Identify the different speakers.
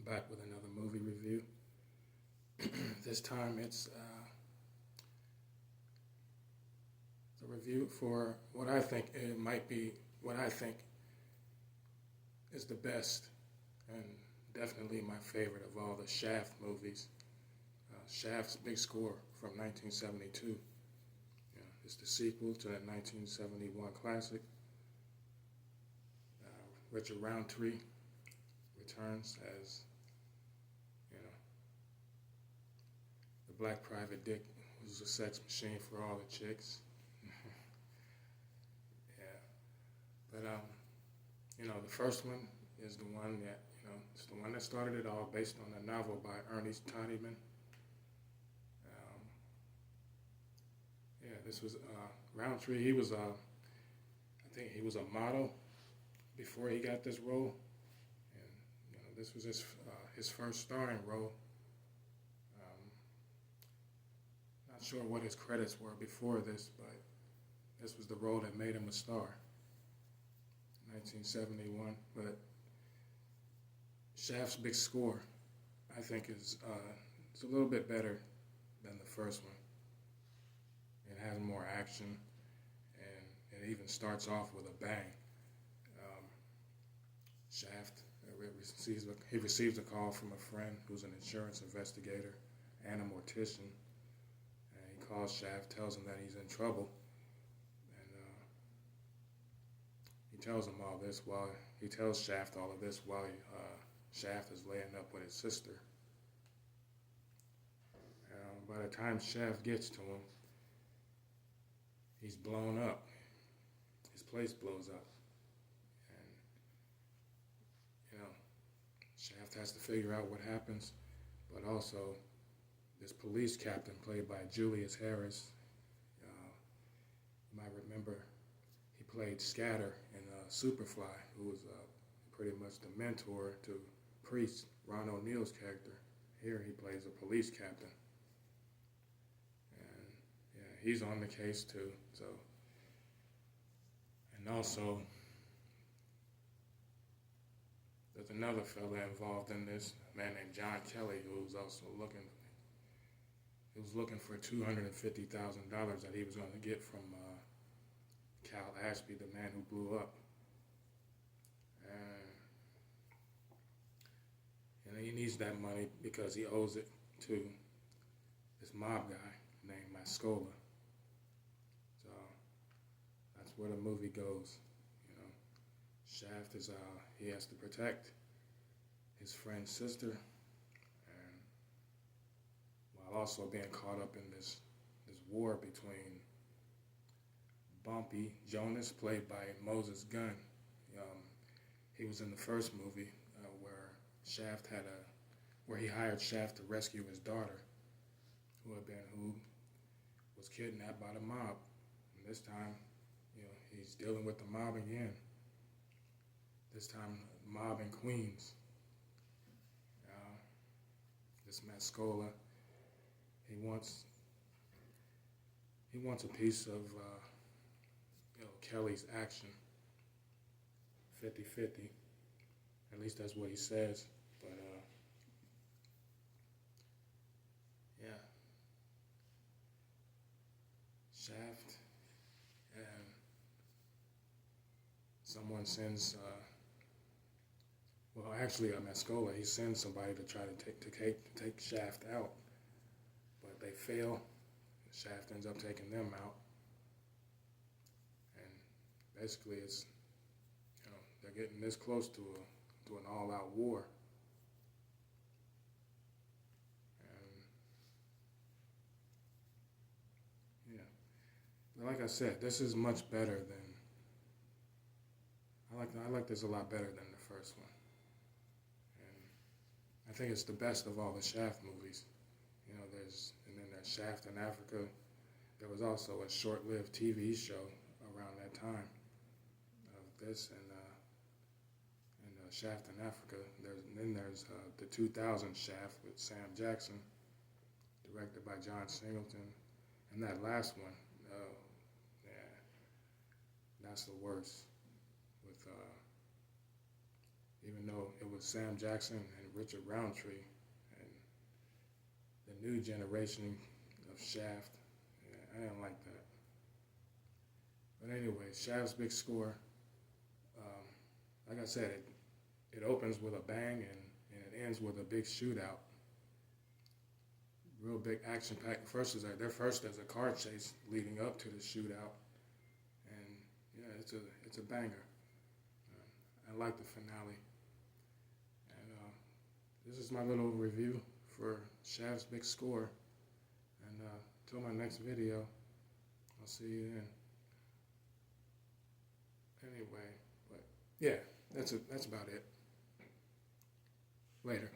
Speaker 1: Back with another movie review. This time it's a review for what I think it might be, what I think is the best and definitely my favorite of all the Shaft movies. Shaft's Big Score from 1972. It's the sequel to that 1971 classic. Richard Roundtree returns as, you know, the black private dick who's a sex machine for all the chicks. Yeah, but the first one is the one that it's the one that started it all, based on a novel by Ernest Toddyman. Um, yeah, this was Roundtree. He was I think he was a model before he got this role, and this was his first starring role. Um, Not sure what his credits were before this, but this was the role that made him a star. 1971, but Shaft's Big Score, I think, is it's a little bit better than the first one. It has more action, and it even starts off with a bang. Um, Shaft receives a call from a friend who's an insurance investigator and a mortician, and he calls Shaft, tells him that he's in trouble, and he tells Shaft all of this while Shaft is laying up with his sister. By the time Shaft gets to him, he's blown up. His place blows up. And, Shaft has to figure out what happens. But also, this police captain, played by Julius Harris, you might remember he played Scatter in Superfly, who was pretty much the mentor to Priest, Ron O'Neal's character. Here he plays a police captain. And yeah, he's on the case too. So, and also there's another fella involved in this, a man named John Kelly, who was also looking for $250,000 that he was going to get from Cal Ashby, the man who blew up. And he needs that money because he owes it to this mob guy named Mascola. So that's where the movie goes. Shaft is he has to protect his friend's sister, and while also being caught up in this war between Bumpy Jonas, played by Moses Gunn. He was in the first movie where he hired Shaft to rescue his daughter, who was kidnapped by the mob. And this time, he's dealing with the mob again. This time, mob in Queens. This Mascola, he wants a piece of Kelly's action. 50-50. At least that's what he says. But yeah, Shaft, and someone sends. Mascola, he sends somebody to try to take Shaft out, but they fail. Shaft ends up taking them out, and basically it's they're getting this close to an all-out war. And yeah, but like I said, this is much better than. I like this a lot better than the first one. I think it's the best of all the Shaft movies. There's Shaft in Africa. There was also a short-lived TV show around that time of this, and Shaft in Africa. There's the 2000 Shaft with Sam Jackson, directed by John Singleton, and that last one, that's the worst. With even though it was Sam Jackson and Richard Roundtree and the new generation of Shaft. Yeah, I didn't like that. But anyway, Shaft's big score. Like I said, it opens with a bang and it ends with a big shootout. Real big action pack. They're first as a car chase leading up to the shootout, and yeah, it's a banger. I like the finale, and this is my little review for Shaft's big score. And until my next video, I'll see you then. Anyway, but yeah, that's about it. Later.